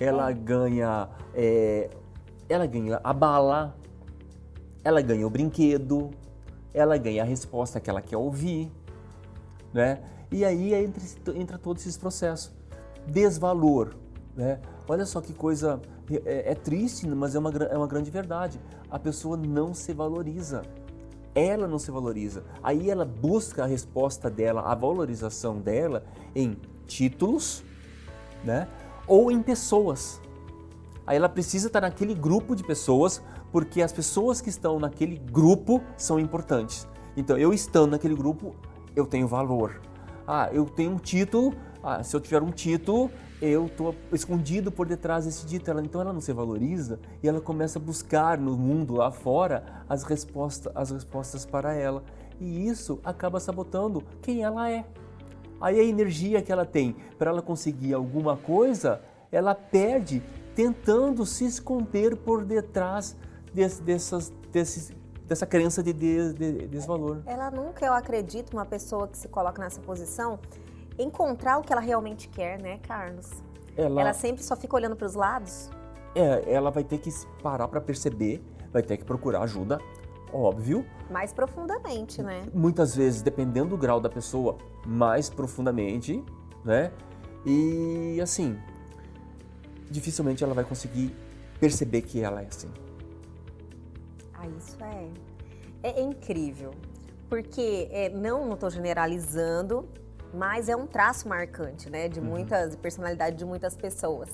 B: ela ganha a bala, ela ganha o brinquedo, ela ganha a resposta que ela quer ouvir, né? E aí entra todos esses processos. Desvalor, né? Olha só que coisa, é triste, mas é uma grande verdade. A pessoa não se valoriza. Ela não se valoriza. Aí ela busca a resposta dela, a valorização dela em títulos, né? Ou em pessoas. Aí ela precisa estar naquele grupo de pessoas, porque as pessoas que estão naquele grupo são importantes. Então, eu estando naquele grupo, eu tenho valor. Eu tenho um título, se eu tiver um título, eu estou escondido por detrás desse título. Então ela não se valoriza e ela começa a buscar no mundo lá fora as respostas para ela. E isso acaba sabotando quem ela é. Aí a energia que ela tem para ela conseguir alguma coisa, ela perde tentando se esconder por detrás dessa crença de desvalor.
A: Ela nunca, eu acredito, uma pessoa que se coloca nessa posição, encontrar o que ela realmente quer, né, Carlos? Ela sempre só fica olhando para os lados?
B: Ela vai ter que parar para perceber, vai ter que procurar ajuda, óbvio.
A: Mais profundamente, né?
B: Muitas vezes, dependendo do grau da pessoa, mais profundamente, né? E assim, dificilmente ela vai conseguir perceber que ela é assim.
A: Isso é incrível, porque não estou generalizando, mas é um traço marcante, né, de personalidade de muitas pessoas.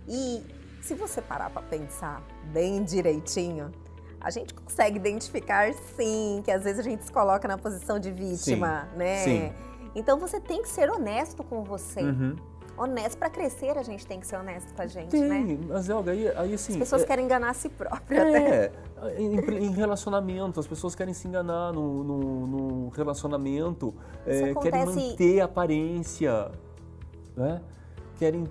A: E se você parar para pensar bem direitinho, a gente consegue identificar, sim, que às vezes a gente se coloca na posição de vítima, né?
B: Sim.
A: Então você tem que ser honesto com você. Honesto, para crescer a gente tem que ser honesto com a gente, né?
B: Mas Elga, aí assim...
A: As pessoas querem enganar a si próprias.
B: Em relacionamento, as pessoas querem se enganar no relacionamento, querem manter a aparência, né? Querem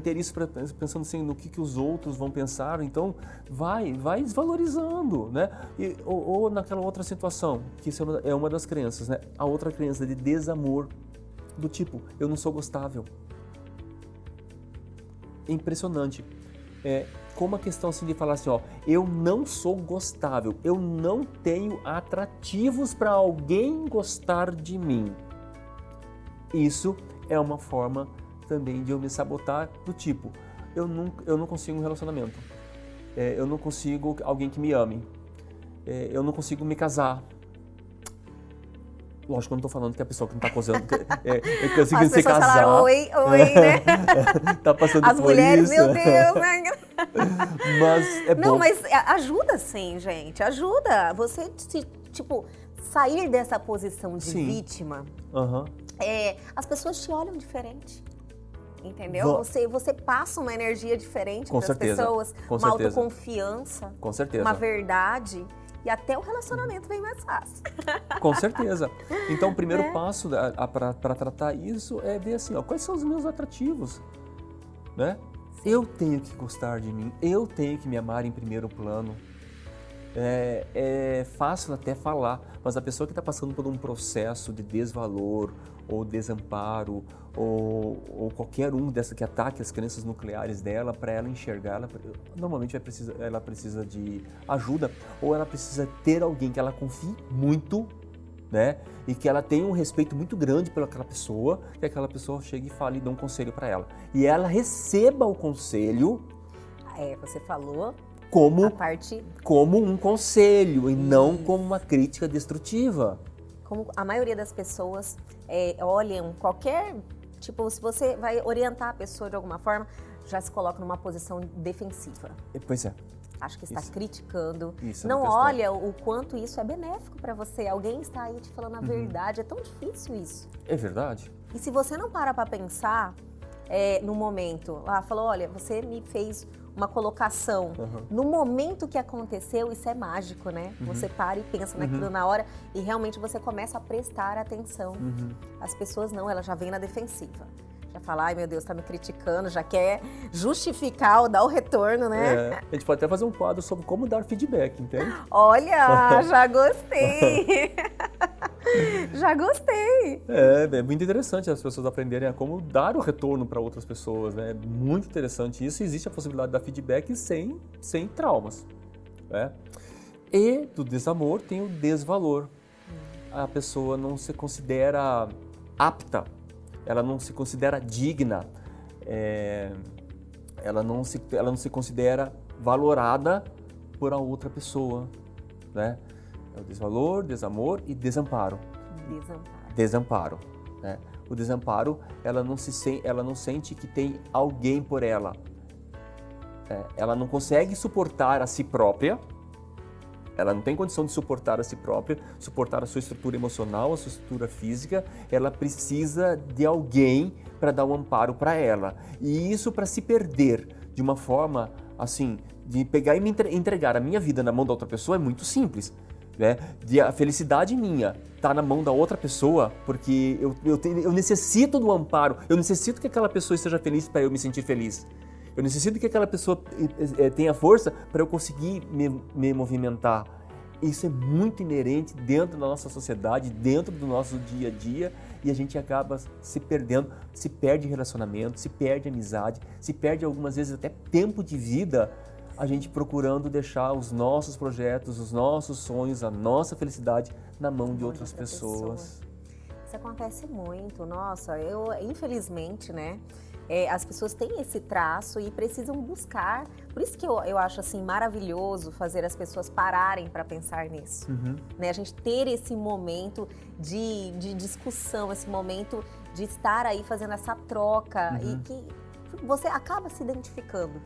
B: ter isso pensando assim, no que os outros vão pensar, então vai desvalorizando, né? Ou naquela outra situação, que isso é uma das crenças, né? A outra crença de desamor, do tipo, eu não sou gostável. É impressionante. Como a questão assim de falar assim, eu não sou gostável, eu não tenho atrativos para alguém gostar de mim. Isso é uma forma também de eu me sabotar, do tipo, eu não consigo um relacionamento, eu não consigo alguém que me ame, eu não consigo me casar. Lógico que eu não tô falando que a pessoa que não tá casando conseguindo se casar.
A: Falaram, oi, né?
B: Tá passando
A: as
B: por
A: mulheres,
B: isso.
A: meu Deus, né?
B: Mas é bom.
A: Não, mas ajuda sim, gente. Ajuda. Você, sair dessa posição de vítima. As pessoas te olham diferente. Entendeu? Você passa uma energia diferente para as pessoas. Uma autoconfiança.
B: Com certeza.
A: Uma verdade. E até o relacionamento vem mais fácil.
B: Com certeza. Então, o primeiro passo para tratar isso é ver assim, quais são os meus atrativos, né? Eu tenho que gostar de mim, eu tenho que me amar em primeiro plano. É fácil até falar, mas a pessoa que está passando por um processo de desvalor ou desamparo ou qualquer que ataque as crenças nucleares dela, para ela enxergar, normalmente ela precisa de ajuda, ou ela precisa ter alguém que ela confie muito, né? E que ela tenha um respeito muito grande pela aquela pessoa, que aquela pessoa chegue e fale e dê um conselho para ela. E ela receba o conselho.
A: Você falou.
B: Como um conselho e não como uma crítica destrutiva.
A: Como a maioria das pessoas olham qualquer... se você vai orientar a pessoa de alguma forma, já se coloca numa posição defensiva.
B: Pois é.
A: Acho que está criticando.
B: Isso
A: não olha o quanto isso é benéfico para você. Alguém está aí te falando a verdade. É tão difícil isso.
B: É verdade.
A: E se você não para pensar no momento, falou, olha, você me fez uma colocação no momento que aconteceu, isso é mágico, né? Você para e pensa naquilo na hora e realmente você começa a prestar atenção. As pessoas não, elas já vêm na defensiva. Já fala, ai meu Deus, tá me criticando, já quer justificar ou dar o retorno, né?
B: A gente pode até fazer um quadro sobre como dar feedback, entende?
A: Olha, já gostei! Já gostei!
B: É muito interessante as pessoas aprenderem a como dar o retorno para outras pessoas, né? É muito interessante isso. Existe a possibilidade de dar feedback sem traumas, né? E do desamor tem o desvalor. A pessoa não se considera apta, ela não se considera digna, ela não se considera valorada por a outra pessoa, né? É o desvalor, desamor e desamparo. Desamparo, né? O desamparo, ela não sente que tem alguém por ela. Ela não consegue suportar a si própria. Ela não tem condição de suportar a si própria, suportar a sua estrutura emocional, a sua estrutura física. Ela precisa de alguém para dar um amparo para ela. E isso para se perder de uma forma assim, de pegar e me entregar a minha vida na mão da outra pessoa é muito simples. Né? A felicidade minha tá na mão da outra pessoa, porque eu necessito do amparo, eu necessito que aquela pessoa esteja feliz para eu me sentir feliz. Eu necessito que aquela pessoa tenha força para eu conseguir me movimentar. Isso é muito inerente dentro da nossa sociedade, dentro do nosso dia a dia, e a gente acaba se perdendo, se perde relacionamento, se perde amizade, se perde algumas vezes até tempo de vida, a gente procurando deixar os nossos projetos, os nossos sonhos, a nossa felicidade na mão de outras pessoas.
A: Isso acontece muito, nossa, infelizmente, né? As pessoas têm esse traço e precisam buscar. Por isso que eu acho assim maravilhoso fazer as pessoas pararem para pensar nisso. Né? A gente ter esse momento de discussão, esse momento de estar aí fazendo essa troca e que você acaba se identificando,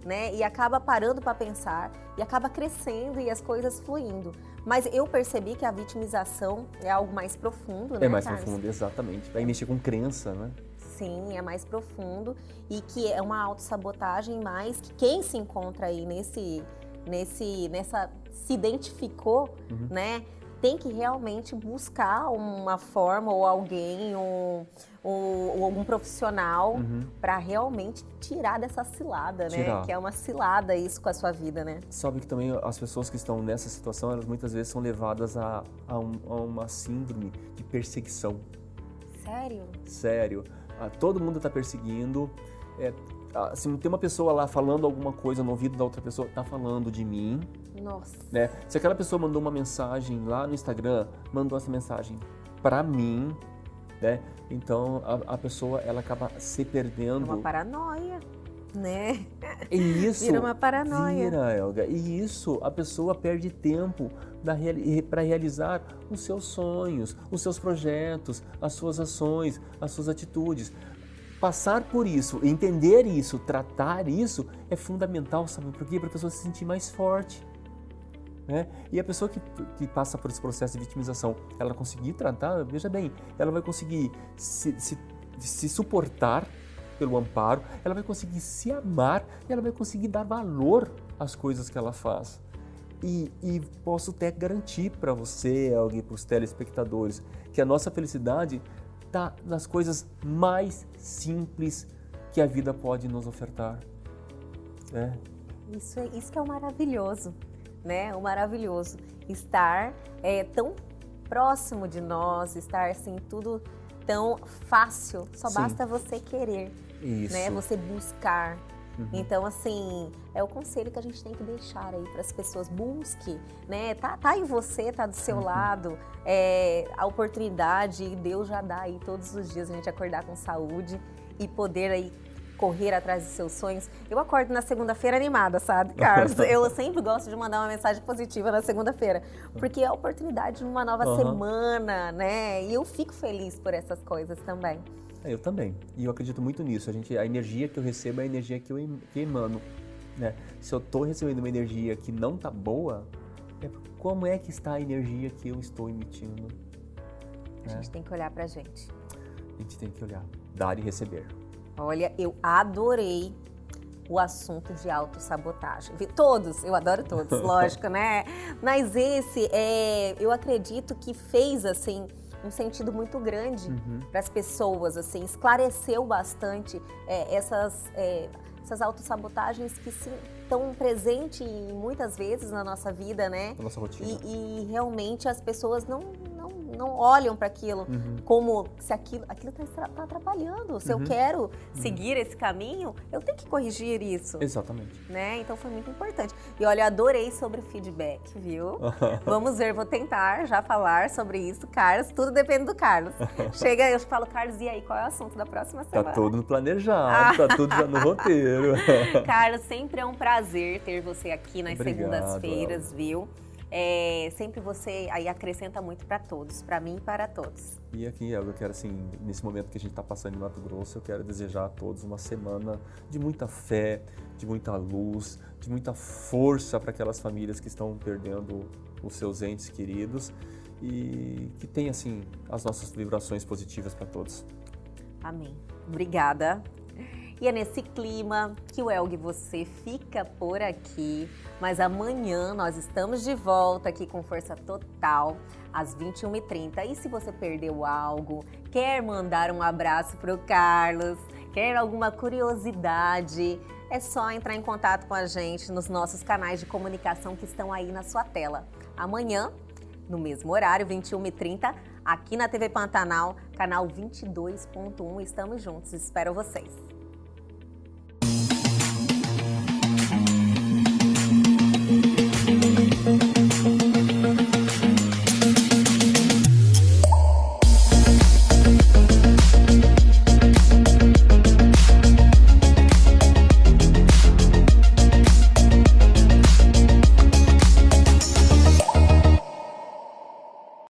A: né? E acaba parando para pensar e acaba crescendo e as coisas fluindo. Mas eu percebi que a vitimização é algo mais profundo, né,
B: É mais
A: Carlos?
B: profundo, exatamente. Vai mexer com crença, né?
A: Sim, é mais profundo e que é uma autossabotagem mais que quem se encontra aí se identificou, né, tem que realmente buscar uma forma ou alguém ou algum profissional para realmente tirar dessa cilada, né? Que é uma cilada isso com a sua vida, né?
B: Sabe que também as pessoas que estão nessa situação, elas muitas vezes são levadas a uma síndrome de perseguição.
A: Sério?
B: Sério. Todo mundo está perseguindo. Se tem uma pessoa lá falando alguma coisa no ouvido da outra pessoa, tá falando de mim.
A: Nossa.
B: Né? Se aquela pessoa mandou uma mensagem lá no Instagram, mandou essa mensagem para mim, né? Então a pessoa ela acaba se perdendo.
A: É uma paranoia, né?
B: E isso
A: vira uma paranoia.
B: Vira, Elga. E isso a pessoa perde tempo para realizar os seus sonhos, os seus projetos, as suas ações, as suas atitudes. Passar por isso, entender isso, tratar isso é fundamental, sabe por quê? Para a pessoa se sentir mais forte. Né? E a pessoa que passa por esse processo de vitimização, ela conseguir tratar, veja bem, ela vai conseguir se suportar pelo amparo, ela vai conseguir se amar e ela vai conseguir dar valor às coisas que ela faz. E posso até garantir para você, alguém, para os telespectadores, que a nossa felicidade está nas coisas mais simples que a vida pode nos ofertar. Né?
A: Isso que é o maravilhoso, né? O maravilhoso. Estar tão próximo de nós, estar assim, tudo tão fácil. Só
B: Sim.
A: basta você querer,
B: Isso.
A: né? Você buscar. Então, assim, é o conselho que a gente tem que deixar aí para as pessoas. Busque, né? Tá em você, tá do seu lado. A oportunidade, Deus já dá aí todos os dias a gente acordar com saúde e poder aí correr atrás dos seus sonhos. Eu acordo na segunda-feira animada, sabe, Carlos? Eu sempre gosto de mandar uma mensagem positiva na segunda-feira, porque é a oportunidade de uma nova semana, né? E eu fico feliz por essas coisas também.
B: Eu também. E eu acredito muito nisso. A energia que eu recebo é a energia que eu emano. Né? Se eu estou recebendo uma energia que não está boa, como é que está a energia que eu estou emitindo?
A: A gente tem que olhar pra gente.
B: A gente tem que olhar. Dar e receber.
A: Olha, eu adorei o assunto de autossabotagem. Todos, eu adoro todos, lógico, né? Mas esse, eu acredito que fez, assim, um sentido muito grande para as pessoas, assim, esclareceu bastante essas autossabotagens que estão presentes muitas vezes na nossa vida, né?
B: Na nossa rotina.
A: E realmente as pessoas não olham para aquilo como se aquilo está atrapalhando. Se eu quero seguir esse caminho, eu tenho que corrigir isso.
B: Exatamente.
A: Né? Então foi muito importante. E olha, eu adorei sobre feedback, viu? Vamos ver, vou tentar já falar sobre isso. Carlos, tudo depende do Carlos. Chega, eu falo, Carlos, e aí, qual é o assunto da próxima semana?
B: Tá tudo planejado, tá tudo já no roteiro.
A: Carlos, sempre é um prazer ter você aqui nas
B: Obrigado,
A: segundas-feiras,
B: Elza.
A: viu? Sempre você aí acrescenta muito para todos, para mim e para todos.
B: E aqui, eu quero, assim, nesse momento que a gente está passando em Mato Grosso, eu quero desejar a todos uma semana de muita fé, de muita luz, de muita força para aquelas famílias que estão perdendo os seus entes queridos e que tenha, assim, as nossas vibrações positivas para todos.
A: Amém. Obrigada. E é nesse clima que o Elg Você fica por aqui, mas amanhã nós estamos de volta aqui com força total às 21h30. E se você perdeu algo, quer mandar um abraço para o Carlos, quer alguma curiosidade, é só entrar em contato com a gente nos nossos canais de comunicação que estão aí na sua tela. Amanhã, no mesmo horário, 21h30, aqui na TV Pantanal, canal 22.1, estamos juntos. Espero vocês.